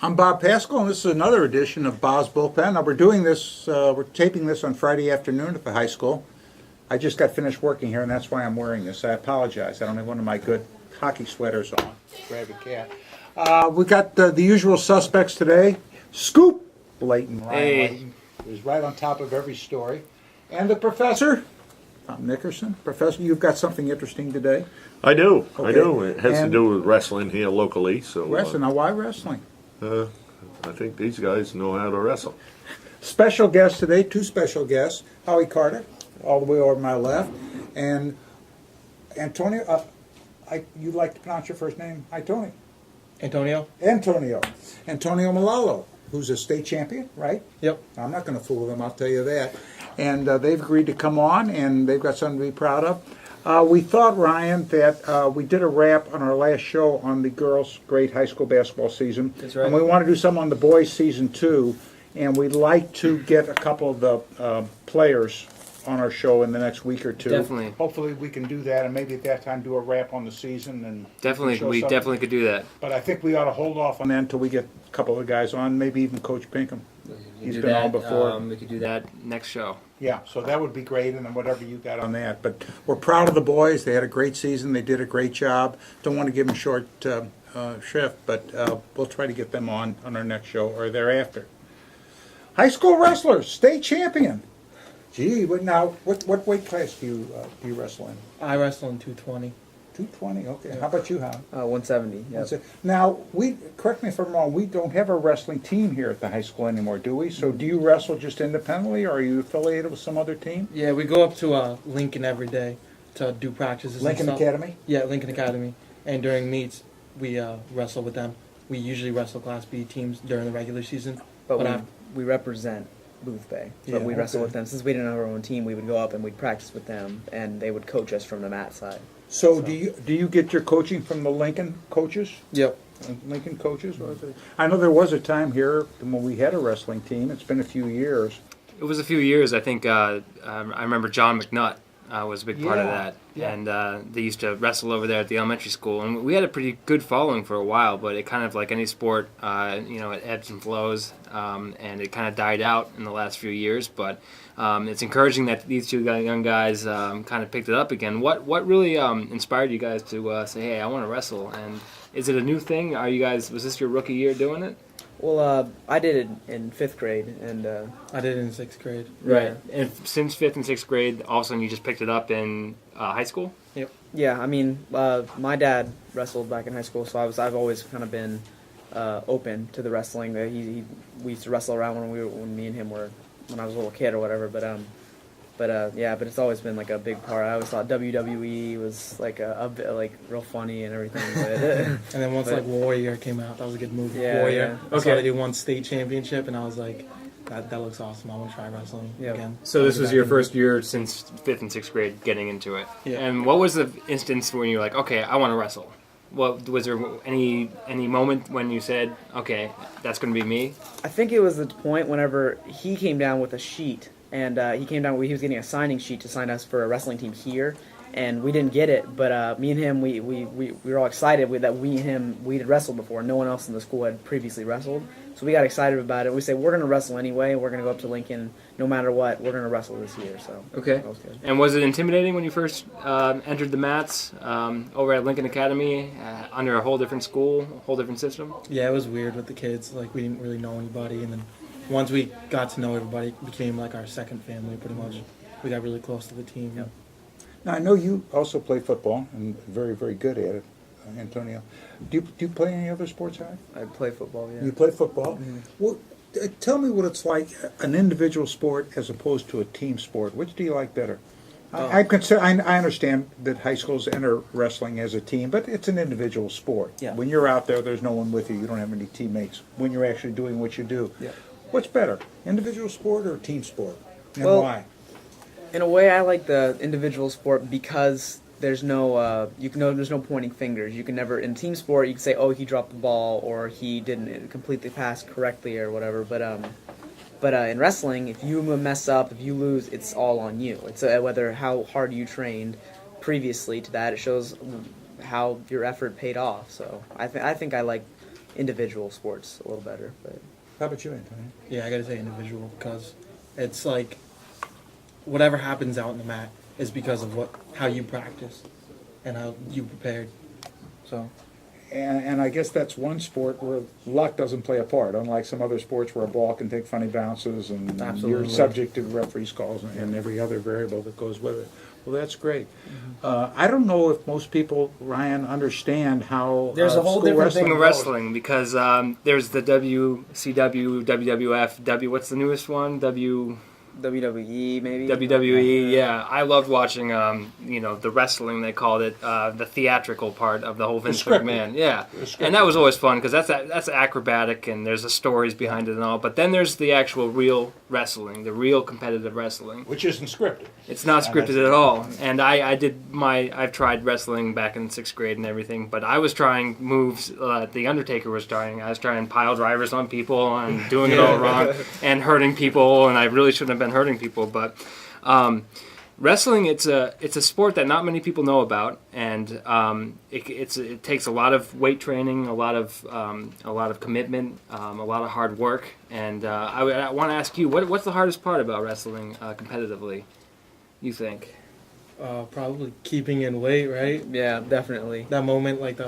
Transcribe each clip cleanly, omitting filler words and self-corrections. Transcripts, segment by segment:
I'm Bob Pascal, and this is another edition of Bob's Bullpen. Now, we're taping this on Friday afternoon at the high school. I just got finished working here, and that's why I'm wearing this. I apologize. I don't have one of my good hockey sweaters on. Grab a cat. We got the usual suspects today. Scoop Blayton, Ryan Layton, who's right on top of every story. And the professor, Tom Nickerson. Professor, you've got something interesting today. I do. Okay. I do. It has to do with wrestling here locally. So wrestling. Now, why wrestling? I think these guys know how to wrestle. Special guests today, two special guests. Howie Carter, all the way over my left, and Antonio. You'd like to pronounce your first name? Hi, Tony. Antonio Malalo, who's a state champion, right? Yep. I'm not going to fool them, I'll tell you that. And they've agreed to come on, and they've got something to be proud of. We thought, Ryan, that we did a wrap on our last show on the girls' great high school basketball season. That's right. And we want to do something on the boys' season, too. And we'd like to get a couple of the players on our show in the next week or two. Definitely. Hopefully we can do that, and maybe at that time do a wrap on the season. And we definitely could do that. But I think we ought to hold off on that until we get a couple of guys on, maybe even Coach Pinkham. He's been on before. We could do that next show. Yeah, so that would be great, and then whatever you got on that. But we're proud of the boys. They had a great season. They did a great job. Don't want to give them short shrift, but we'll try to get them on our next show or thereafter. High school wrestlers, state champion. Gee, what weight class do you wrestle in? I wrestle in 220. 220, okay. How about you, Howard? 170, yeah. Now, correct me if I'm wrong, we don't have a wrestling team here at the high school anymore, do we? So do you wrestle just independently, or are you affiliated with some other team? Yeah, we go up to Lincoln every day to do practices. Lincoln Academy? Yeah, Lincoln Academy. And during meets, we wrestle with them. We usually wrestle Class B teams during the regular season. But we represent Boothbay. But we wrestle with them. Since we didn't have our own team, we would go up and we'd practice with them, and they would coach us from the mat side. So do you get your coaching from the Lincoln coaches? Yep. Lincoln coaches? I know there was a time here when we had a wrestling team. It's been a few years. It was a few years. I think I remember John McNutt was a big part of that. Yeah. And they used to wrestle over there at the elementary school. And we had a pretty good following for a while, but it kind of, like any sport, it ebbs and flows. And it kind of died out in the last few years. But it's encouraging that these two young guys kind of picked it up again. What really inspired you guys to say, hey, I want to wrestle? And is it a new thing? Was this your rookie year doing it? Well, I did it in 5th grade, and I did it in 6th grade. Right. And since 5th and 6th grade, all of a sudden you just picked it up in high school? Yep. Yeah, I mean, my dad wrestled back in high school, so I've always kind of been open to the wrestling. We used to wrestle around when me and him were when I was a little kid or whatever. But it's always been like a big part. I always thought WWE was like a bit like real funny and everything. And then once Warrior came out, that was a good movie. Yeah, Warrior. yeah. I saw they won state championship, and I was like, that looks awesome. I want to try wrestling again. So this was your first year since 5th and 6th grade getting into it. Yeah. And what was the instance when you were like, okay, I want to wrestle? Was there any moment when you said, okay, that's going to be me? I think it was the point whenever he came down with a sheet. And he was getting a signing sheet to sign us for a wrestling team here, and we didn't get it. But me and him, we were all excited that we had wrestled before. No one else in the school had previously wrestled, so we got excited about it. We said we're going to wrestle anyway. We're going to go up to Lincoln, no matter what. We're going to wrestle this year. So okay. That was good. And was it intimidating when you first entered the mats over at Lincoln Academy under a whole different school, a whole different system? Yeah, it was weird with the kids. Like, we didn't really know anybody, and then once we got to know everybody, it became like our second family, pretty much. We got really close to the team. Yep. Now, I know you also play football, and very, very good at it, Antonio. Do you play any other sports, Harry? I play football, yeah. You play football? Mm-hmm. Well, tell me what it's like, an individual sport as opposed to a team sport. Which do you like better? I understand that high schools enter wrestling as a team, but it's an individual sport. Yeah. When you're out there, there's no one with you. You don't have any teammates when you're actually doing what you do. Yeah. What's better, individual sport or team sport? And Well, why? In a way, I like the individual sport because there's no there's no pointing fingers. You can never in team sport you can say, oh, he dropped the ball or he didn't complete the pass correctly or whatever. But in wrestling, if you mess up, if you lose, it's all on you. It's whether how hard you trained previously to that. It shows how your effort paid off. So I think I like individual sports a little better. But How about you, Anthony? Yeah, I gotta say individual because it's like whatever happens out in the mat is because of how you practice and how you prepared. So And I guess that's one sport where luck doesn't play a part, unlike some other sports where a ball can take funny bounces and you're Absolutely. subject to referees' calls and every other variable that goes with it. Well, that's great. I don't know if most people, Ryan, understand how There's a whole school different thing Thing of goes. wrestling because there's the WCW, WWF, what's the newest one? WWE maybe. WWE, yeah. I loved watching, the wrestling, they called it, the theatrical part of the whole Vince scripted. McMahon. Yeah. The scripted. And that was always fun because that's acrobatic and there's the stories behind it and all. But then there's the actual real wrestling, the real competitive wrestling. Which isn't scripted. It's not scripted at all. And I've tried wrestling back in 6th grade and everything, but I was trying moves The Undertaker was trying. I was trying pile drivers on people and doing it all wrong and hurting people, and I really shouldn't have been hurting people. But wrestling, it's a sport that not many people know about, and it takes a lot of weight training, a lot of commitment, a lot of hard work. And I want to ask you, what's the hardest part about wrestling competitively? You think? probably keeping in weight, right? Yeah, definitely. That moment, like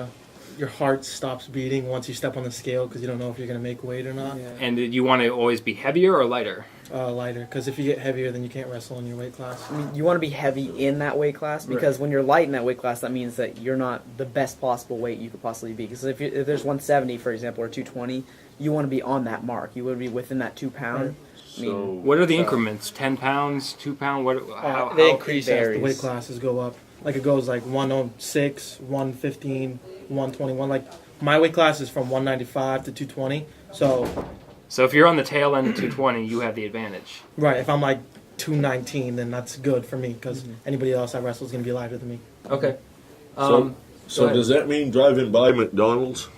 your heart stops beating once you step on the scale because you don't know if you're gonna make weight or not. Yeah. And did you want to always be heavier or lighter? Lighter, because if you get heavier, then you can't wrestle in your weight class. I mean, you want to be heavy in that weight class because when you're light in that weight class, that means that you're not the best possible weight you could possibly be. Because if there's 170, for example, or 220, you want to be on that mark. You want to be within that 2 pound. I mean, What are the increments? 10 pounds, 2 pounds? They increase as the varies. weight classes go up. Like it goes like 106, 115, 121. Like my weight class is from 195 to 220. So if you're on the tail end of 220, you have the advantage. Right, if I'm like 219, then that's good for me because anybody else I wrestle is going to be lighter than me. Okay. So go ahead. does that mean driving by McDonald's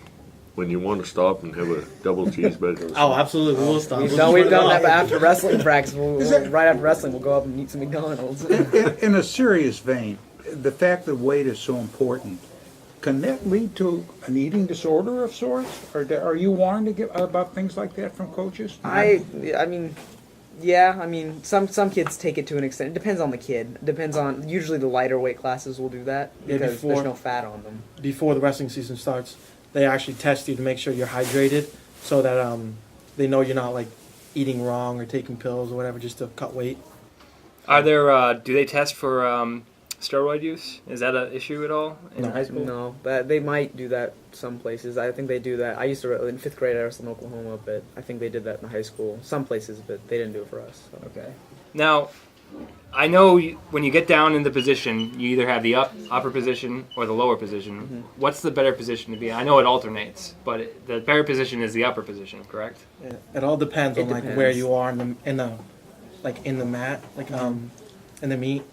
when you want to stop and have a double cheeseburger? Oh, absolutely. We'll stop. we've done that after wrestling practice. Right after wrestling, we'll go up and eat some McDonald's. In a serious vein, the fact that weight is so important, can that lead to an eating disorder of sorts? Or are you warned to get about things like that from coaches? I mean, yeah. I mean, some kids take it to an extent. It depends on the kid. It depends on. Usually, the lighter weight classes will do that Yeah, because before- there's no fat on them. Before the wrestling season starts, they actually test you to make sure you're hydrated so that they know you're not like eating wrong or taking pills or whatever just to cut weight. Are there? Do they test for steroid use? Is that an issue at all in No. high school? No, but they might do that some places. I think they do that. I used to in 5th grade. I wrestled in Oklahoma, but I think they did that in high school. Some places, but they didn't do it for us. So. Okay. Now, I know when you get down in the position, you either have the upper position or the lower position. What's the better position to be in? I know it alternates, but the better position is the upper position, correct? It all depends It on like depends. where you are in the mat, like in the meet,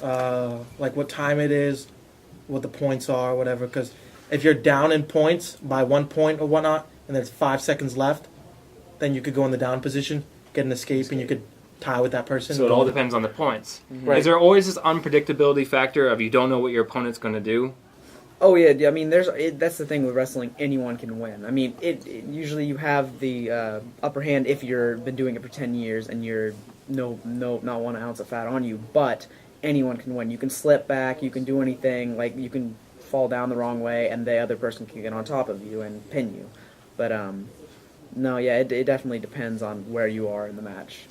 like what time it is, what the points are, whatever. Because if you're down in points by 1 point or whatnot, and there's 5 seconds left, then you could go in the down position, get an escape, and you could tie with that person. So it all depends on the points. Right. Is there always this unpredictability factor of you don't know what your opponent's going to do? Oh yeah, I mean, that's the thing with wrestling. Anyone can win. I mean, usually you have the upper hand if you've been doing it for 10 years and you're not 1 ounce of fat on you. But anyone can win. You can slip back. You can do anything. Like you can fall down the wrong way, and the other person can get on top of you and pin you. But no, yeah, it definitely depends on where you are in the match.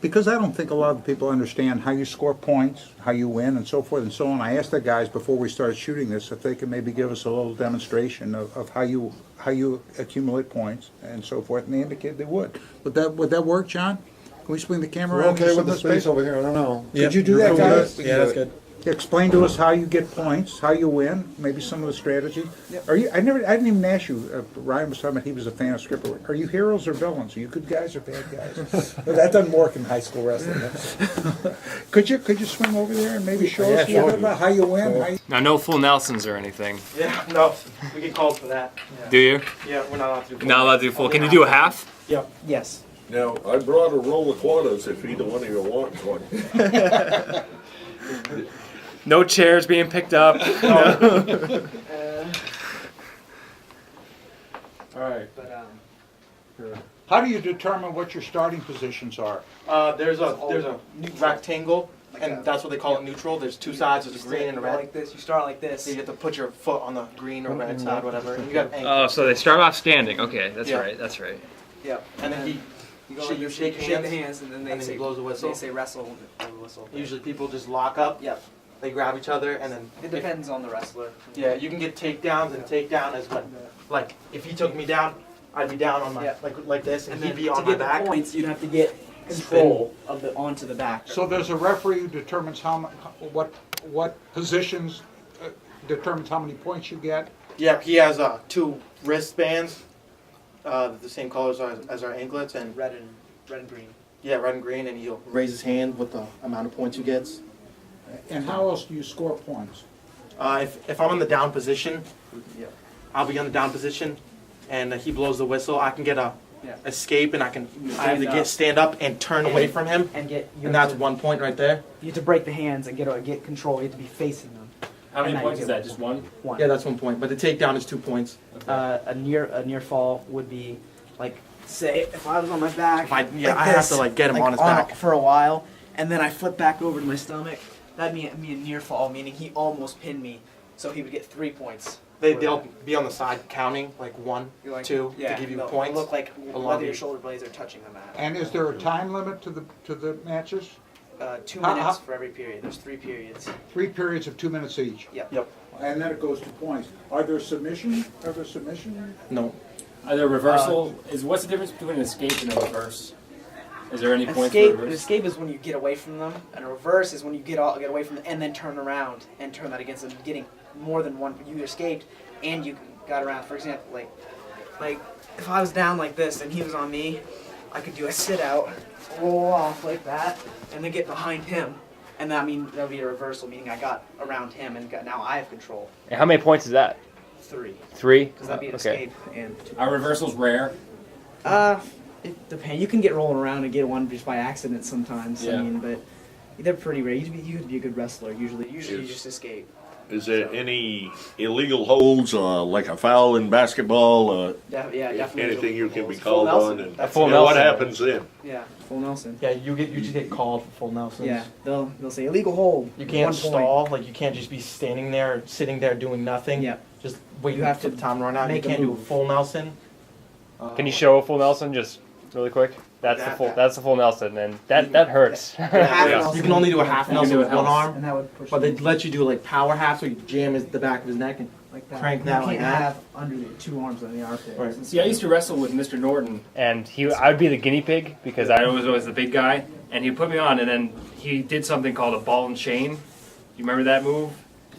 Because I don't think a lot of people understand how you score points, how you win, and so forth and so on. I asked the guys before we started shooting this if they could maybe give us a little demonstration of how you accumulate points and so forth, and they indicated they would. Would that work, John? Can we swing the camera We're around? okay just with in the space over here. I don't know. Yep. Could you do that, guys? Yeah, that's good. Explain to us how you get points, how you win, maybe some of the strategy. Are you? I didn't even ask you. Ryan was talking about he was a fan of scripper. Are you heroes or villains? Are you good guys or bad guys? Well, that doesn't work in high school wrestling. Could you swing over there and maybe show us a little bit about how you win? How you, Now, no full Nelsons or anything. Yeah, no, we get called for that. Do you? Yeah, we're not allowed to do. Not allowed to do full. Can you do a half? Yep. Yes. Now, I brought a roll of quarters if either one of you wants one. No chairs being picked up. All right. But How do you determine what your starting positions are? There's a rectangle, Like and a- that's what they call it, neutral. There's two sides, there's a green and a red. like this. You start like this. So you have to put your foot on the green or red side, whatever. And you got ankle. Oh, so they start off standing. Okay, that's Yeah. right. That's right. Yep. And then you go like you this, shake you hands, the hands, and then they and then say he blows the whistle. They say wrestle. The whistle. Usually people just lock up. Yep. They grab each other, and then It depends on the wrestler. Yeah, you can get takedowns, and takedown is when, like, if he took me down, I'd be down on my Yeah. like this, and And he'd then be to on my get back. the points, you'd have to get control of the onto the back. So there's a referee who determines what positions, determines how many points you get. Yeah, he has two wristbands, the same colors as our anklets, and Red and green. yeah, red and green, and he'll raise his hand with the amount of points he gets. And how else do you score points? If I'm in the down position, Yep. I'll be on the down position, and he blows the whistle. I can get a Yeah. escape, and I have to Stand stand up and turn away from him, And get. You and have that's to, 1 point right there. You have to break the hands and get control. You have to be facing them. How many And now points you is get that? Just one? One. Yeah, that's 1 point, but the takedown is 2 points. A near fall would be like, say if I was on my back. I have to like get him on his back. for a while, and then I flip back over to my stomach. That'd be a near fall, meaning he almost pinned me, so he would get 3 points. They'll be on the side counting, like 1, You're like, 2, yeah, to give you they'll points. Look like along whether the- your shoulder blades are touching the mat. And is there a time limit to the matches? 2 How- minutes how- for every period. There's 3 periods. 3 periods of 2 minutes each. Yep. And then it goes to points. Are there submissions? No. Are there reversal? What's the difference between an escape and a reverse? Is there any points Escape. for An reverse? escape is when you get away from them, and a reverse is when you get away from them and then turn around and turn that against them, getting more than one. You escaped and you got around. For example, like if I was down like this and he was on me, I could do a sit out, roll off like that, and then get behind him, and that would be a reversal, meaning I got around him and now I have control. And how many points is that? 3, 3? because that'd be an Okay. escape and 2. Are reversals rare? It depends. You can get rolling around and get one just by accident sometimes. Yeah. But they're pretty rare. You could be a good wrestler. Usually you Yes. just escape. Is there any illegal holds, like a foul in basketball, Definitely. anything you can be Full called Nelson. on? And That's full what Nelson. happens then? Yeah, full Nelson. Yeah, you just get called for full Nelsons. Yeah, they'll say illegal hold. You can't 1 point. stall. Like you can't just be standing there, sitting there doing nothing. Yeah. Just waiting You have for to the time to run out. You make a can't do a move. full Nelson. Can you show a full Nelson just really quick? That's the full Nelson, and that hurts. Half Yeah. Nelson. You can only do a half You can Nelson do a with one half. arm, And that would push. but they them let you do like power half, so you jam the back of his neck and like that. crank You that can't like that. have under the 2 arms on the armpit. Right. See, I used to wrestle with Mr. Norton, and I would be the guinea pig because I was always the big guy, and he'd put me on, and then he did something called a ball and chain. Do you remember that move?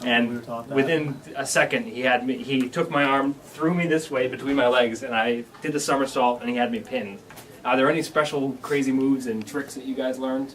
we And were taught that. within a second, he took my arm, threw me this way between my legs, and I did the somersault, and he had me pinned. Are there any special crazy moves and tricks that you guys learned?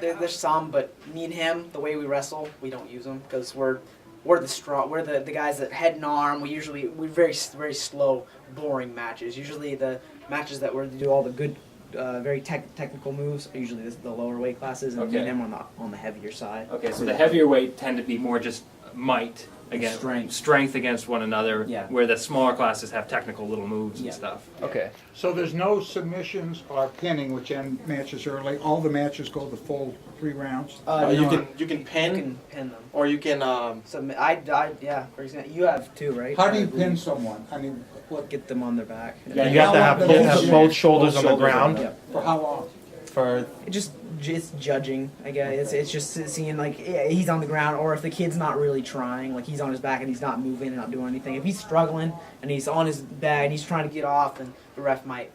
There's some, but me and him, the way we wrestle, we don't use them because we're the guys that head and arm. We're very slow, boring matches. Usually the matches that we do all the good, very technical moves are usually the lower weight classes, and me and Okay. him on the heavier side. Okay, so the heavier weight tend to be more just might against Strength. against one another, Yeah. where the smaller classes have technical little moves Yeah. and stuff. Okay. So there's no submissions or pinning, which end matches early. All the matches go the full 3 rounds. You No, can you pin, can pin them. or you can Submit. Yeah. For example, you have 2, right? How do you pin someone? I mean, what, Get them on their back. Yeah, you have to have both shoulders on the ground Yeah. for how long? for It's judging, I guess. It's just seeing like he's on the ground, or if the kid's not really trying, like he's on his back and he's not moving and not doing anything. If he's struggling and he's on his back and he's trying to get off, then the ref might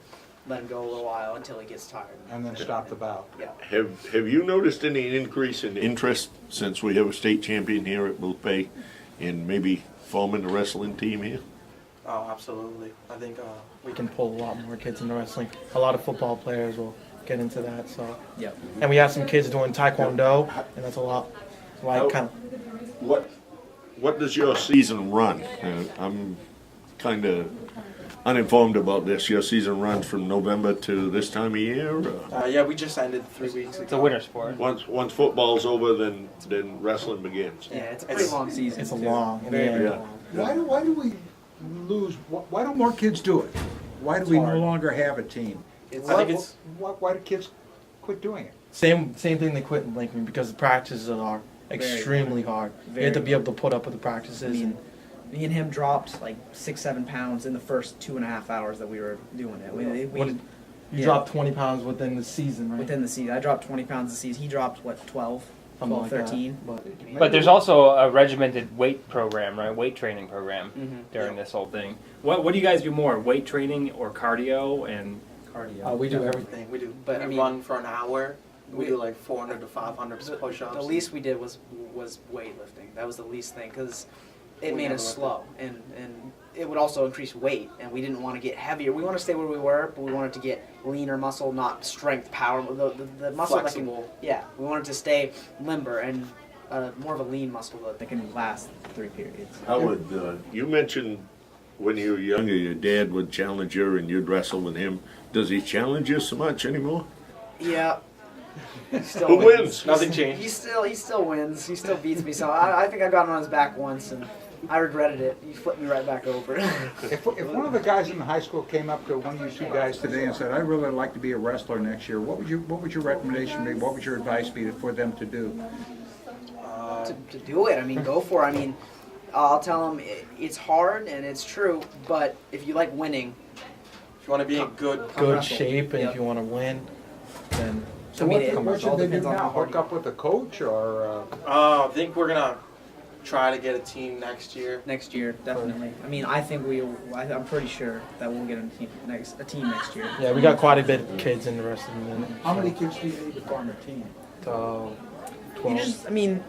let him go a little while until he gets tired. And then stop the bout. Yeah. Have you noticed any increase in interest since we have a state champion here at Boothbay in maybe forming a wrestling team here? Oh, absolutely. I think we can pull a lot more kids into wrestling. A lot of football players will get into that. So, Yeah. and we have some kids doing taekwondo, and that's a lot. So I kind of What does your season run? I'm kind of uninformed about this. Your season runs from November to this time of year. Or? Yeah, we just ended 3 weeks ago. It's a winter sport. Once football's over, then wrestling begins. Yeah, it's a pretty long season. It's a too. long, Very Yeah. long. Why do we lose? Why don't more kids do it? Why do we no hard. longer have a team? I think it's Why do kids quit doing it? same thing they quit in Lincoln because the practices are extremely hard. You have to be able to put up with the practices. I mean, me and him dropped like 6-7 pounds in the first 2.5 hours that we were doing it. You yeah. dropped 20 pounds within the season, right? Within the season. I dropped 20 pounds this season. He dropped, what, 12, Something like that. 13? But there's also a regimented weight program, right? Weight training program during this whole thing. What do you guys do more? Weight training or cardio and cardio? We do everything. We do. But, We I mean- run for an hour. We We- do like 400 to 500 push-ups. The least we did was weightlifting. That was the least thing because it We made never us lifted. slow and it would also increase weight and we didn't want to get heavier. We want to stay where we were, but we wanted to get leaner muscle, not strength, power. The muscle Flexible. that can, yeah, we wanted to stay limber and more of a lean muscle that can last 3 periods. Howard, you mentioned when you were younger, your dad would challenge you and you'd wrestle with him. Does he challenge you so much anymore? Yeah. He still Who wins? Nothing changed. He still wins. He still beats me. So I think I got him on his back once and I regretted it. He flipped me right back over. If one of the guys in the high school came up to one of you two guys today and said, "I'd really like to be a wrestler next year," what would your recommendation be? What would your advice be for them to do? to do it. I mean, go for it. I mean, I'll tell them it's hard and it's true, but if you like winning, If you want to be in good wrestle. shape and Yep. if you want to win, then I mean, it What should all they do depends on now? how hard Hook up with a coach or? I think we're gonna try to get a team next year. next year, definitely. I mean, I think I'm pretty sure that we'll get a team next year. Yeah, we got quite a bit of kids in the rest of them. How many kids do you need to form a team? 12. I mean,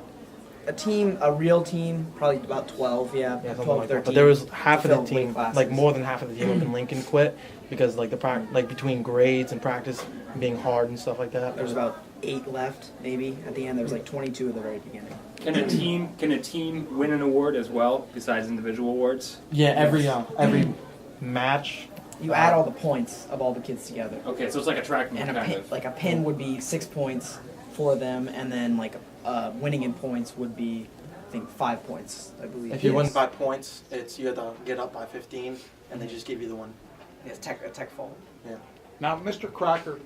a real team, probably about 12, yeah, Yeah, something 12, like that. 13. But there was half of the Filled team, weight classes. like more than half of the team up in Lincoln quit because like between grades and practice being hard and stuff like that. There was about 8 left, maybe. At the end, there was like 22 at the very beginning. Can a team win an award as well besides individual awards? Yeah, every match. You add all the points of all the kids together. Okay, so it's like a track meet And kind of. a pin would be 6 points for them, and then like winning in points would be, I think, 5 points, I believe. If you win Yes. by points, you have to get up by 15, and they just give you the one. Yes, a tech fault. Now, Mr. Crocker,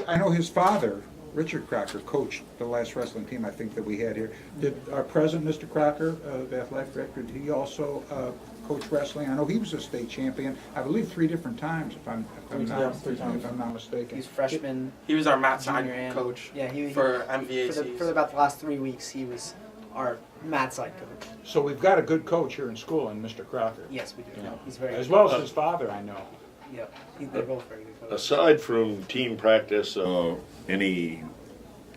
I know his father, Richard Crocker, coached the last wrestling team I think that we had here. Did our president, Mr. Crocker, the athletic director, did he also coach wrestling? I know he was a state champion, I believe 3 different times, if I'm not mistaken. He's freshman. He was our mat Junior side and- coach Yeah, for MVACs. for about the last 3 weeks, he was our mat side coach. So we've got a good coach here in school in Mr. Crocker. Yes, we do. Yeah. He's very As good. well as his father, I know. Yep. They're both very good coaches. Aside from team practice, any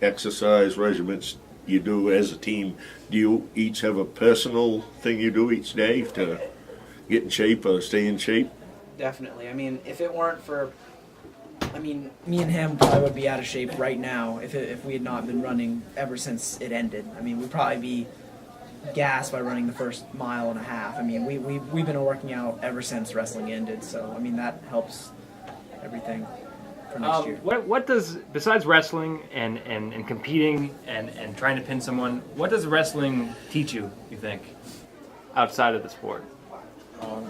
exercise regimens you do as a team, do you each have a personal thing you do each day to get in shape or stay in shape? Definitely. I mean, if it weren't for, me and him probably would be out of shape right now if we had not been running ever since it ended. I mean, we'd probably be gassed by running the first mile and a half. I mean, we've been working out ever since wrestling ended, so I mean that helps everything for next year. What does, besides wrestling and competing and trying to pin someone, what does wrestling teach you think, outside of the sport?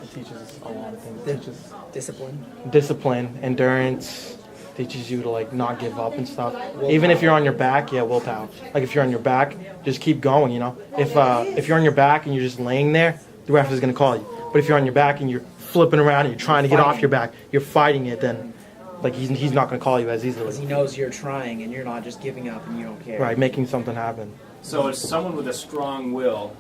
It teaches us a lot of things. The- It teaches Discipline. discipline, endurance, teaches you to like not give up and stuff. Even if you're on your back, willpower. Like if you're on your back, just keep going, you know. If you're on your back and you're just laying there, the ref is gonna call you. But if you're on your back and you're flipping around and you're trying to get off your back, you're fighting it, then like he's not gonna call you as Because he easily. knows you're trying and you're not just giving up and you don't care. Right, making something happen. So it's someone with a strong will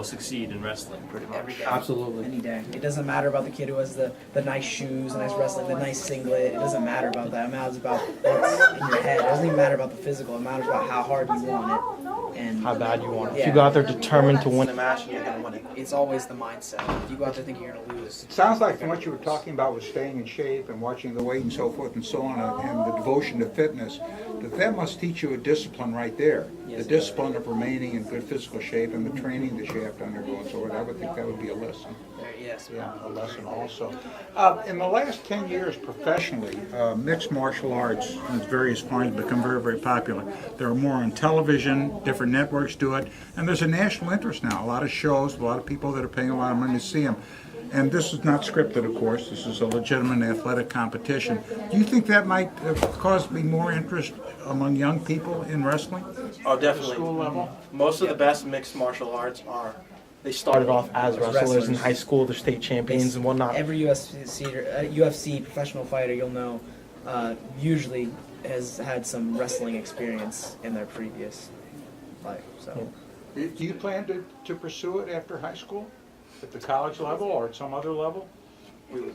succeed in wrestling, pretty much. Every day. Absolutely. Any day. It doesn't matter about the kid who has the nice shoes, the nice wrestling, the nice singlet. It doesn't matter about that. It matters about what's in your head. It doesn't even matter about the physical. It matters about how hard you want it and How bad you want it. If Yeah. you go out there determined to win a match, you're gonna win it. It's always the mindset. If you go out there thinking you're going to lose, It sounds like from what you were talking about with staying in shape and watching the weight and so forth and so on, and the devotion to fitness, that must teach you a discipline right there. Yes, The it does. discipline of remaining in good physical shape and the training that you have to undergo and so forth. I would think that would be a lesson. Yes. Yeah, a lesson also. In the last 10 years professionally, mixed martial arts in its various forms become very, very popular. There are more on television, different networks do it, and there's a national interest now. A lot of shows, a lot of people that are paying a lot of money to see them. And this is not scripted, of course. This is a legitimate athletic competition. Do you think that might cause me more interest among young people in wrestling? Oh, definitely. School level? Most of the best mixed martial arts they started off as wrestlers in high school, they're state champions and whatnot. Every UFC professional fighter you'll know usually has had some wrestling experience in their previous life. So. Do you plan to pursue it after high school? At the college level or at some other level?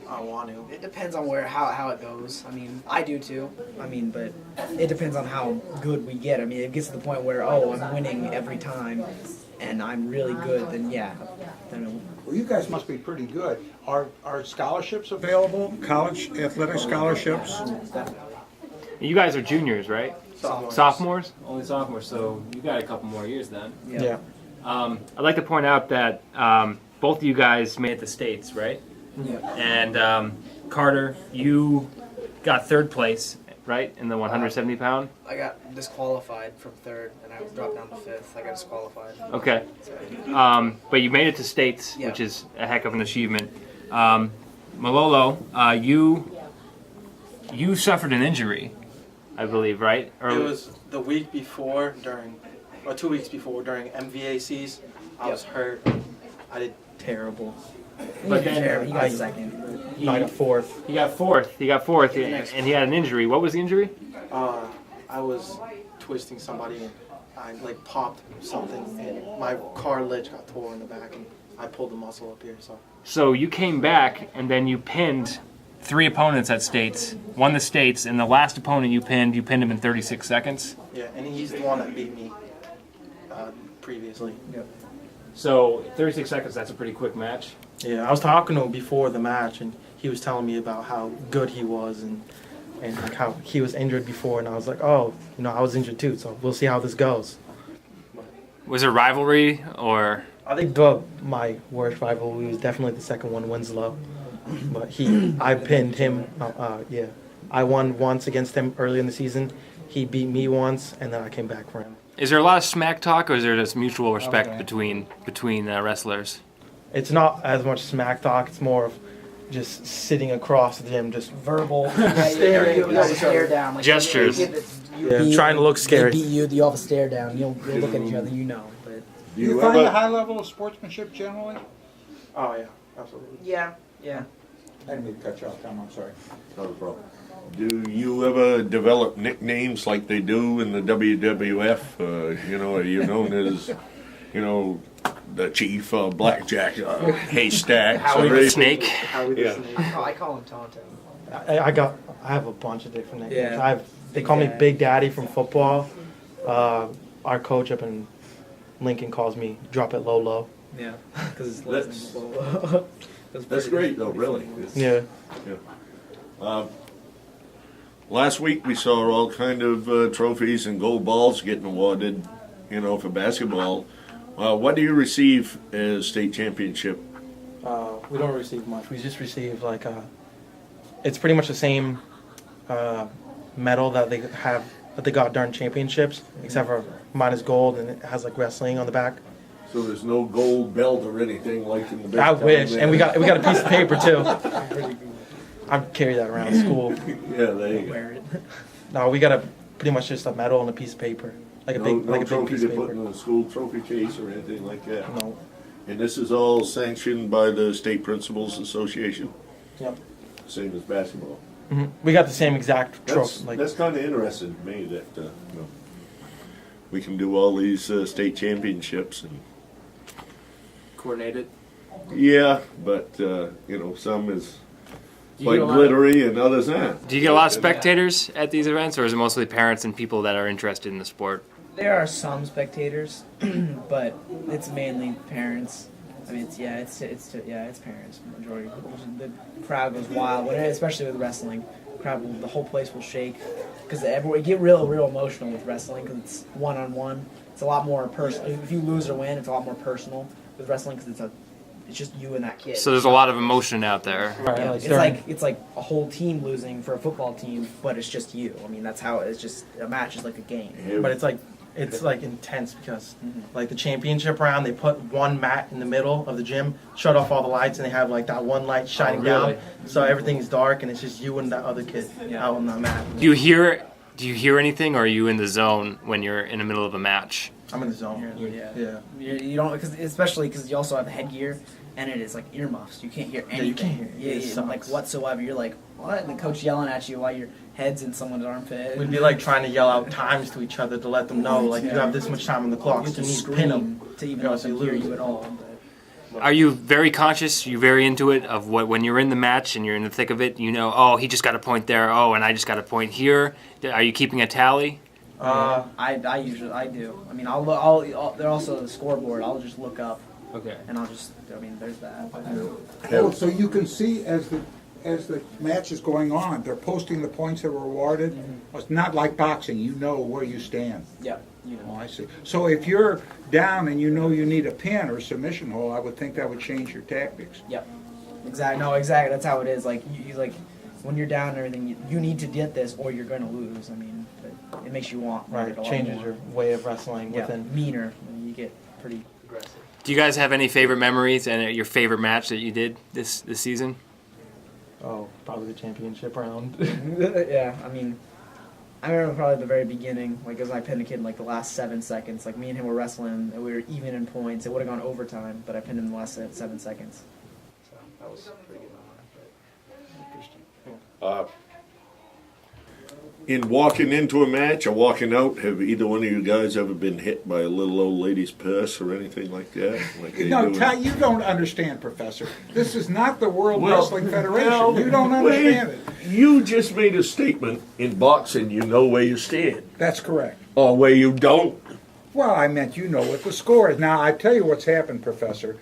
I want to. It depends on how it goes. I mean, I do too. I mean, but it depends on how good we get. I mean, it gets to the point where, I'm winning every time and I'm really good, then yeah. Well, you guys must be pretty good. Are scholarships available? College athletic scholarships? You guys are juniors, right? Sophomores. Sophomores? Only sophomores, so you got a couple more years then. Yeah. I'd like to point out that both of you guys made it to states, right? Yeah. And Carter, you got third place, right, in the 170 pound? I got disqualified from third, and I dropped down to fifth. I got disqualified. Okay. But you made it to states, Yeah. which is a heck of an achievement. Malolo, you suffered an injury, I believe, right? It was the week before or 2 weeks before during MVACs. I was hurt. I did terrible. But then He got second. I got fourth. He got fourth, and he had an injury. What was the injury? I was twisting somebody and I popped something and my cartilage got torn in the back and I pulled the muscle up here. So you came back and then you pinned 3 opponents at states, won the states, and the last opponent you pinned him in 36 seconds. Yeah, and he's the one that beat me previously. Yep. So 36 seconds, that's a pretty quick match. Yeah, I was talking to him before the match, and he was telling me about how good he was and how he was injured before, and I was like, I was injured too, so we'll see how this goes. Was it rivalry or? I think my worst rivalry was definitely the second one, Winslow. But I pinned him. I won once against him early in the season. He beat me once, and then I came back for him. Is there a lot of smack talk, or is there just mutual respect between wrestlers? It's not as much smack talk. It's more of just sitting across the gym, just Verbal. Staring. You have a stare down. Like, Gestures. trying to look scary. They beat you. You have a stare down. You'll look at each other. But Do you find a high level of sportsmanship generally? Oh yeah, absolutely. yeah. I didn't mean to cut you off, Tom. I'm sorry. Not a problem. Do you ever develop nicknames like they do in the WWF? Are you known as, the Chief, Blackjack, Haystack, Howie the Snake. Yeah. I call him Tonto. I have a bunch of different nicknames. Yeah. They call me Big Daddy from football. Our coach up in Lincoln calls me Drop It Low Low. Yeah, because his That's- last name is That's great, though, really. Yeah. Last week we saw all kind of trophies and gold balls getting awarded, for basketball. What do you receive as state championship? We don't receive much. We just receive it's pretty much the same medal that they got during championships, except for mine is gold and it has wrestling on the back. So there's no gold belt or anything like in the big I time wish, there? and we got a piece of paper too. I'd carry that around school. Yeah, there you go. wear it. No, we got pretty much just a medal and a piece of paper, No a big trophy piece to of put paper. in a school trophy case or anything like that. No. And this is all sanctioned by the State Principals Association, Yep. same as basketball. We got the same exact That's, trophy. that's kind of interesting to me that we can do all these state championships. And Coordinated. yeah, but some is quite glittery and others aren't. Do you get a lot of spectators at these events, or is it mostly parents and people that are interested in the sport? There are some spectators, but it's mainly parents. I mean, it's parents. Majority. The crowd goes wild, especially with wrestling. The whole place will shake because it get real emotional with wrestling because it's one-on-one. It's a lot more personal. If you lose or win, it's a lot more personal. with wrestling because it's just you and that kid. So there's a lot of emotion out there. Right, Yeah, like it's like a whole team losing for a football team, but it's just you. I mean, that's how it's just a match is like a game. but it's like intense because like the championship round, they put one mat in the middle of the gym, shut off all the lights, and they have like that one light shining really? down, so everything's dark, and it's just you and that other kid out on the mat. Do you hear anything, or are you in the zone when you're in the middle of a match? I'm in the zone. Yeah. You don't, especially because you also have headgear, and it is like earmuffs. You can't hear anything. you can't hear it. It Yeah, sucks. like whatsoever. You're like, what? And the coach yelling at you while your head's in someone's armpit. We'd be like trying to yell out times to each other to let them know, like you have this much time on the clock, You so have you to need to pin them. scream to even or let else them you hear lose. you at all. But Are you very conscious? You very into it of what when you're in the match and you're in the thick of it? You know, oh, he just got a point there. Oh, and I just got a point here. Are you keeping a tally? I usually do. I mean, I'll they're also the scoreboard. I'll just look up Okay. and I'll just. I mean, there's that. Oh, so you can see as the match is going on, they're posting the points that were awarded. It's not like boxing, you know where you stand. Yep. You Oh, know. I see. So if you're down and you know you need a pin or submission hold, I would think that would change your tactics. Yep. Exactly. No, exactly. That's how it is. Like you like when you're down and everything, you need to get this or you're going to lose. I mean, it makes you want Right, it a lot changes more. your way of wrestling Yeah, within. meaner. I mean, you get pretty aggressive. Do you guys have any favorite memories and your favorite match that you did this season? Oh, probably the championship round. Yeah, I mean, I remember probably at the very beginning, like as I pinned a kid in like the last 7 seconds. Like me and him were wrestling, and we were even in points. It would have gone overtime, but I pinned him in the last 7 seconds. So that was pretty good. In walking into a match or walking out, have either one of you guys ever been hit by a little old lady's purse or anything like that? Like they No, do? you don't understand, Professor. This is not the World Well, Wrestling Federation. well, You don't understand it. You just made a statement. In boxing, you know where you stand. That's correct. Or where you don't. Well, I meant you know what the score is. Now, I tell you what's happened, Professor.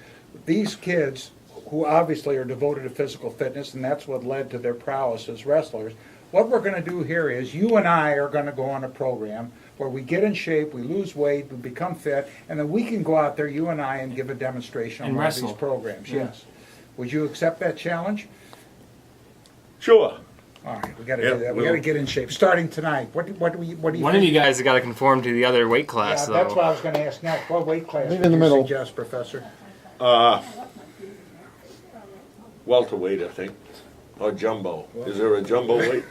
These kids, who obviously are devoted to physical fitness, and that's what led to their prowess as wrestlers, what we're going to do here is you and I are going to go on a program where we get in shape, we lose weight, we become fit, and then we can go out there, you and I, and give a demonstration on And one of wrestle. these programs. Yes. Would you accept that challenge? Sure. All right, we got to Yeah, do that. We we'll- got to get in shape. Starting tonight. What do you One think? of you guys has got to conform to the other weight Yeah, class, though. that's what I was going to ask next. What weight class Maybe would in the you middle. suggest, Professor? Welterweight, I think. Or jumbo. Is there a jumbo weight?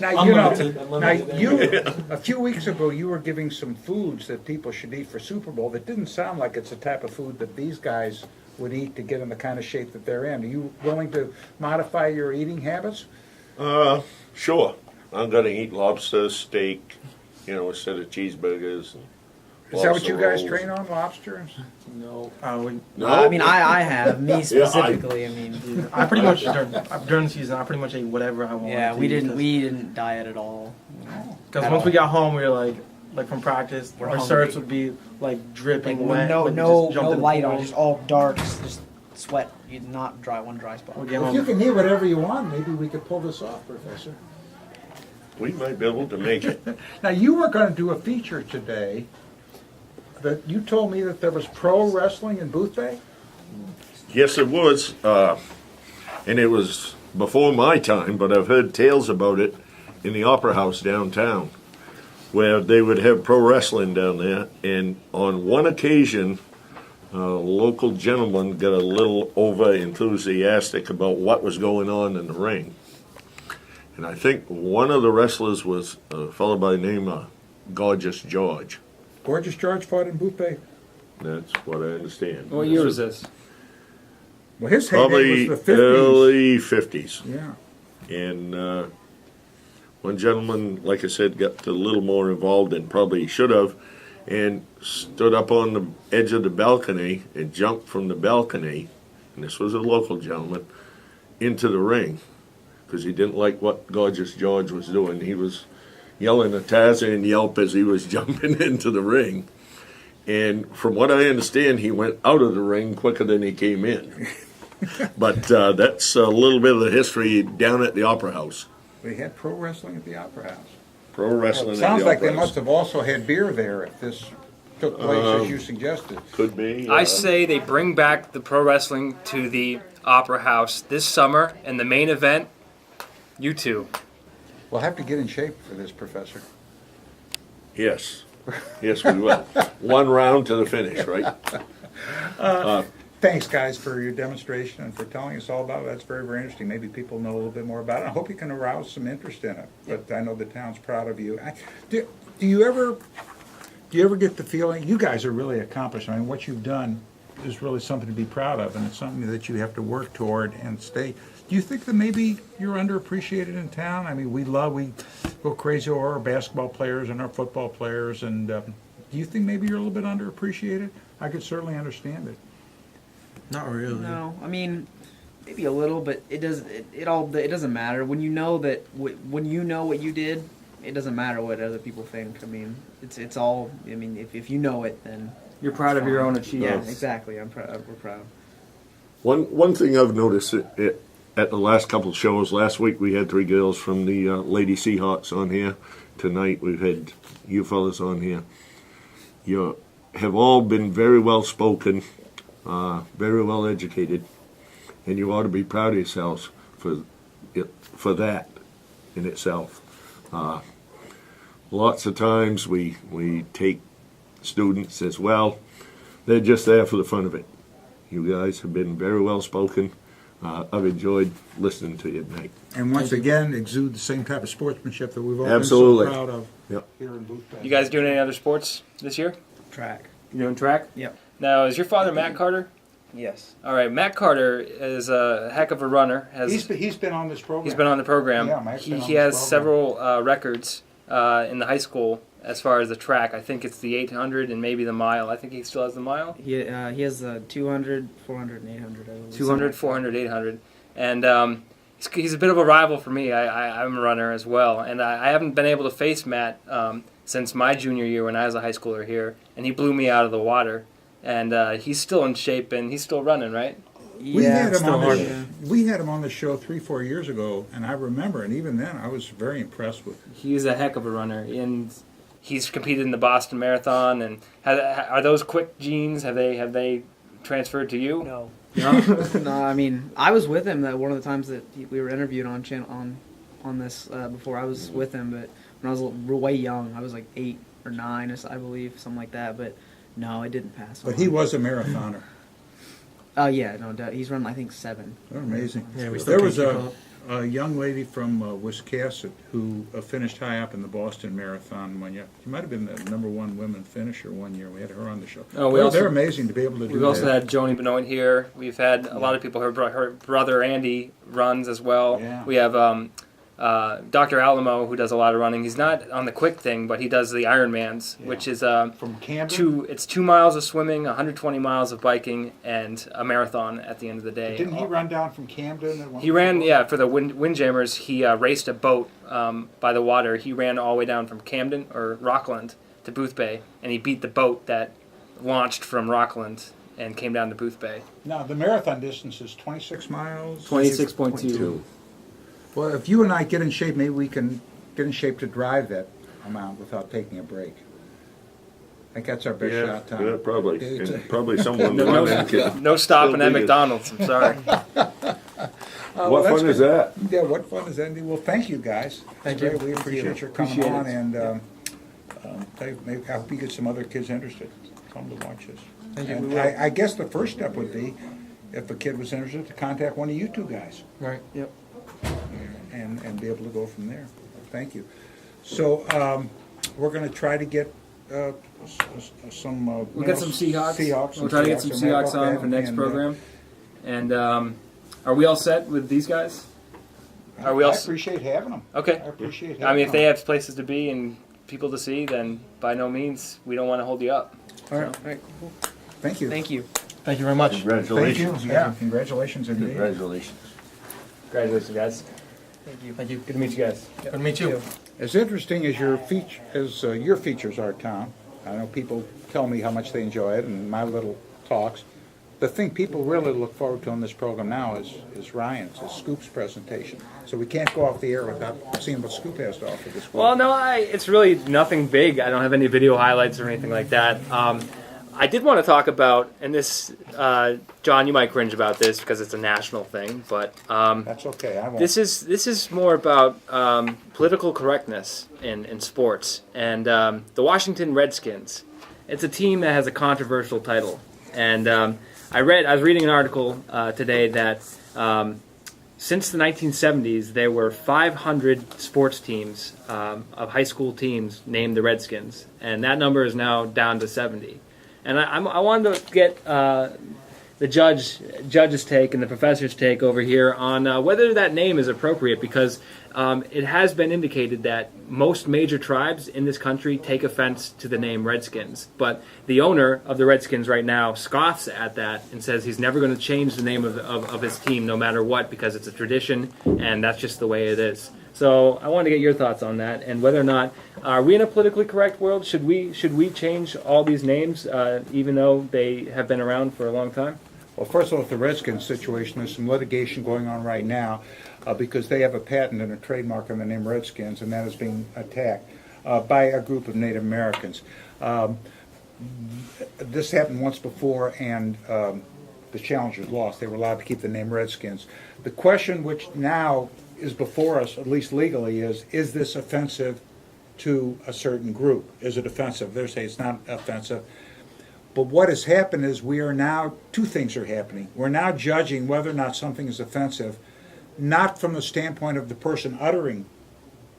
Now, you know, Unlimited. a few weeks ago, you were giving some foods that people should eat for Super Bowl that didn't sound like it's the type of food that these guys would eat to get in the kind of shape that they're in. Are you willing to modify your eating habits? Sure. I'm going to eat lobster, steak, instead of cheeseburgers. And Is that what you guys lobster rolls. train on, lobster? No. No? I mean, I have me Yeah, I- specifically. I mean, I pretty much during the season, I pretty much ate whatever I wanted. yeah, to we eat didn't diet at all. Because at once we all. got home, we were like from practice, We're our hungry. shirts would be like dripping Like wet. no like, we no just jumped no in the light pool. on, just all dark, just sweat. You did not dry one dry spot. We get If you home. can eat whatever you want, maybe we could pull this off, Professor. We might be able to make it. Now, you were going to do a feature today that you told me that there was pro wrestling in Boothbay? Yes, it was. And it was before my time, but I've heard tales about it in the Opera House downtown, where they would have pro wrestling down there. And on one occasion, a local gentleman got a little over enthusiastic about what was going on in the ring. And I think one of the wrestlers was a fellow by the name of Gorgeous George. Gorgeous George fought in Boothbay. That's what I understand. What year was this? Well, his heyday Probably was the 50s. early 50s. Yeah. And one gentleman, like I said, got a little more involved than probably should have, and stood up on the edge of the balcony and jumped from the balcony, and this was a local gentleman, into the ring, because he didn't like what Gorgeous George was doing. He was yelling a Tarzan yelp as he was jumping into the ring. And from what I understand, he went out of the ring quicker than he came in. But that's a little bit of the history down at the Opera House. They had pro wrestling at the Opera House. Pro wrestling at the Sounds like Opera they House. must have also had beer there if this took place as you suggested. Could be. I say they bring back the pro wrestling to the Opera House this summer, and the main event, you two. We'll have to get in shape for this, Professor. Yes. Yes, we will. One round to the finish, right? Thanks, guys, for your demonstration and for telling us all about it. That's very, very interesting. Maybe people know a little bit more about it. I hope you can arouse some interest in it. But I know the town's proud of you. Do you ever get the feeling, you guys are really accomplished? I mean, what you've done is really something to be proud of, and it's something that you have to work toward and stay. Do you think that maybe you're underappreciated in town? I mean, we go crazy over our basketball players and our football players, and do you think maybe you're a little bit underappreciated? I could certainly understand it. Not really. No, I mean, maybe a little, but it doesn't matter when you know that when you know what you did. It doesn't matter what other people think. I mean, it's all. I mean, if you know it, then You're proud of your own yeah, achievements. exactly. We're proud. One thing I've noticed at the last couple of shows, last week we had 3 girls from the Lady Seahawks on here. Tonight we've had you fellas on here. You have all been very well spoken, very well educated, and you ought to be proud of yourselves for that in itself. Lots of times we take students as well. They're just there for the fun of it. You guys have been very well spoken. I've enjoyed listening to you tonight. And once again, exude the same type of sportsmanship that we've all Absolutely. been so proud of Yep. here in Boothbay. You guys doing any other sports this year? Track. You doing track? Yep. Now, is your father Matt Carter? Yes. All right, Matt Carter is a heck of a runner. He's been on this program. He's been on the program. Yeah, Matt's been on He this has program. several records in the high school as far as the track. I think it's the 800 and maybe the mile. I think he still has the mile. He has 200, 400, and 800. I believe. 200, 400, 800. And he's a bit of a rival for me. I'm a runner as well. And I haven't been able to face Matt since my junior year when I was a high schooler here. And he blew me out of the water. And he's still in shape and he's still running, right? We Yeah, had it's him still on hard. we had him on the show 3-4 years ago, and I remember, and even then I was very impressed with him. He's a heck of a runner. And he's competed in the Boston Marathon. And are those quick genes? Have they transferred to you? No. No? No, I mean, I was with him one of the times that we were interviewed on this before. I was with him, but when I was way young, I was like 8 or 9, I believe, something like that. But no, it didn't pass. But he was a marathoner. Oh yeah, no doubt. He's run I think 7. They're amazing. Yeah, we still There was can keep up. a young lady from Wiscasset who finished high up in the Boston Marathon one year. She might have been the #1 women finisher one year. We had her on the show. Oh, They're amazing to be able to do We've that. also had Joni Benoit here. We've had a lot of people. Her brother Andy runs as well. Yeah. We have Dr. Alamo, who does a lot of running. He's not on the quick thing, but he does the Ironmans, Yeah. which is From Camden. it's 2 miles of swimming, 120 miles of biking, and a marathon at the end of the day. Didn't he run down from Camden? At one He ran, point? yeah, for the Windjammers. He raced a boat by the water. He ran all the way down from Camden or Rockland to Boothbay, and he beat the boat that launched from Rockland and came down to Boothbay. Now, the marathon distance is 26 miles? 26.2. Well, if you and I get in shape, maybe we can get in shape to drive that amount without taking a break. I think that's our best shot, Tom. Yeah, probably. It's And probably someone No, running can. no stopping Still at beat it. McDonald's. I'm sorry. What that's fun is that? Yeah, what fun is that? Well, thank you, guys. Thank It's you. great. We appreciate your coming Appreciate on, it. and maybe I hope you get some other kids interested. Come to watch this. Thank you. And We will. I guess the first step would be, if a kid was interested, to contact one of you two guys. Right. Yep. And be able to go from there. Thank you. So we're going to try to get some. We'll get some Seahawks. Seahawks. We'll try to get some Seahawks on for next program. And are we all set with these guys? Are we all I appreciate having them. Okay. I appreciate having I mean, if they them. have places to be and people to see, then by no means we don't want to hold you up. All right. Cool. Thank you. Thank you. Thank you very much. Thank Congratulations. you. Yeah, congratulations indeed. Congratulations. Congratulations, guys. Thank you. Thank you. Good to meet you guys. Good to meet you. As interesting as your features are, Tom, I know people tell me how much they enjoy it and my little talks. the thing people really look forward to on this program now is Ryan's, his Scoop's presentation. So we can't go off the air without seeing what Scoop has to offer this week. Well, no, it's really nothing big. I don't have any video highlights or anything like that. I did want to talk about, and this, John, you might cringe about this because it's a national thing, but That's okay, I won't. this is more about political correctness in sports. And the Washington Redskins, it's a team that has a controversial title. And I was reading an article today that since the 1970s, there were 500 sports teams of high school teams named the Redskins, and that number is now down to 70. And I wanted to get the judge's take and the professor's take over here on whether that name is appropriate, because it has been indicated that most major tribes in this country take offense to the name Redskins. But the owner of the Redskins right now scoffs at that and says he's never going to change the name of his team no matter what, because it's a tradition and that's just the way it is. So I wanted to get your thoughts on that, and whether or not, are we in a politically correct world? Should we change all these names even though they have been around for a long time? Well, first of all, with the Redskins situation, there's some litigation going on right now because they have a patent and a trademark on the name Redskins, and that is being attacked by a group of Native Americans. This happened once before, and the challengers lost. They were allowed to keep the name Redskins. The question which now is before us, at least legally, is this offensive to a certain group? Is it offensive? They say it's not offensive. But what has happened is two things are happening. We're now judging whether or not something is offensive, not from the standpoint of the person uttering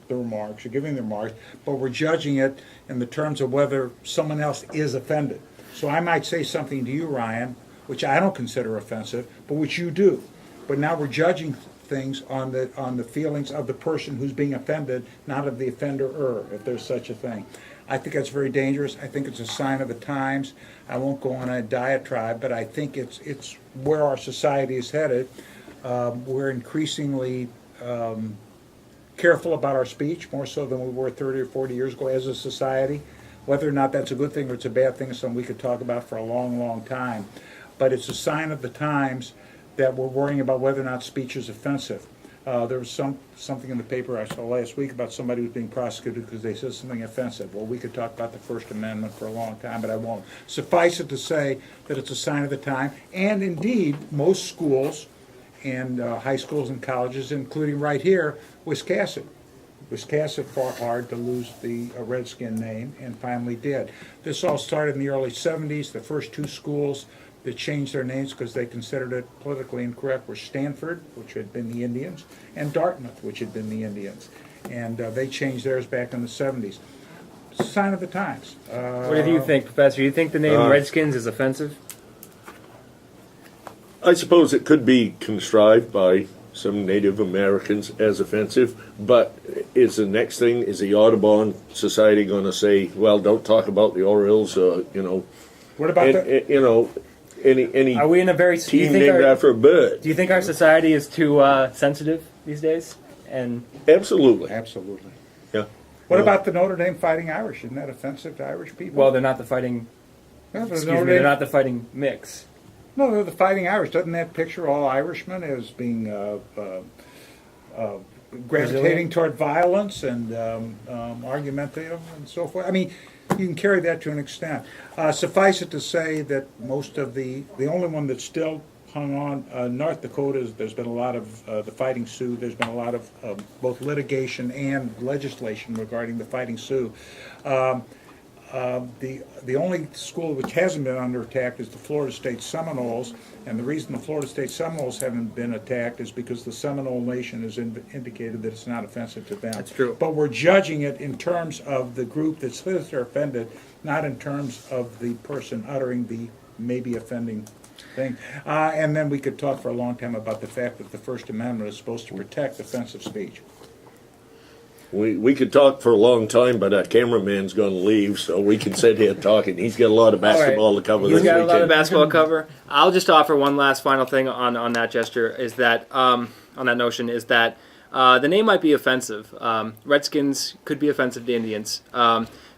the remarks or giving the remarks, but we're judging it in the terms of whether someone else is offended. So I might say something to you, Ryan, which I don't consider offensive, but which you do. But now we're judging things on the feelings of the person who's being offended, not of the offender, if there's such a thing. I think that's very dangerous. I think it's a sign of the times. I won't go on a diatribe, but I think it's where our society is headed. We're increasingly careful about our speech, more so than we were 30 or 40 years ago as a society. Whether or not that's a good thing or it's a bad thing is something we could talk about for a long, long time. But it's a sign of the times that we're worrying about whether or not speech is offensive. There was something in the paper I saw last week about somebody who's being prosecuted because they said something offensive. Well, we could talk about the First Amendment for a long time, but I won't. Suffice it to say that it's a sign of the time, and indeed, most schools and high schools and colleges, including right here, Wiscasset fought hard to lose the Redskin name and finally did. This all started in the early 70s. The first two schools that changed their names because they considered it politically incorrect were Stanford, which had been the Indians, and Dartmouth, which had been the Indians. And they changed theirs back in the 70s. It's a sign of the times. What do you think, Professor? Do you think the name Redskins is offensive? I suppose it could be contrived by some Native Americans as offensive, but is the next thing, is the Audubon Society going to say, well, don't talk about the Orioles, What about any Are we in a very team named after a bird? Do you think our society is too sensitive these days? And Absolutely. Absolutely. Yeah. What about the Notre Dame Fighting Irish? Isn't that offensive to Irish people? well, they're not the fighting. Yeah, but Excuse Notre me, they're Dame- not the fighting mix. No, they're the Fighting Irish. Doesn't that picture all Irishmen as being gravitating toward violence and argumentative and so forth? I mean, you can carry that to an extent. Suffice it to say that most of the only one that's still hung on, North Dakota, there's been a lot of the Fighting Sioux. There's been a lot of both litigation and legislation regarding the Fighting Sioux. The only school which hasn't been under attack is the Florida State Seminoles, and the reason the Florida State Seminoles haven't been attacked is because the Seminole Nation has indicated that it's not offensive to them. That's true. But we're judging it in terms of the group that says they're offended, not in terms of the person uttering the maybe offending thing. And then we could talk for a long time about the fact that the First Amendment is supposed to protect offensive speech. We could talk for a long time, but our cameraman's going to leave, so we can sit here talking. He's got a lot of basketball to cover He's this got a lot of weekend. basketball cover. I'll just offer one last final thing on that gesture, is that on that notion, is that the name might be offensive. Redskins could be offensive to Indians.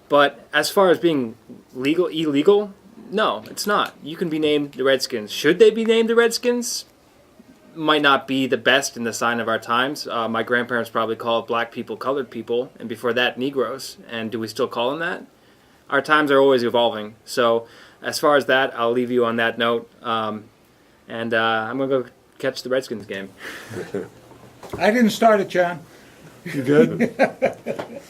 But as far as being illegal, No, it's not. You can be named the Redskins. Should they be named the Redskins? Might not be the best in the sign of our times. My grandparents probably called black people colored people, and before that, Negroes. And do we still call them that? Our times are always evolving. So as far as that, I'll leave you on that note. I'm going to go catch the Redskins game. I didn't start it, John. You good?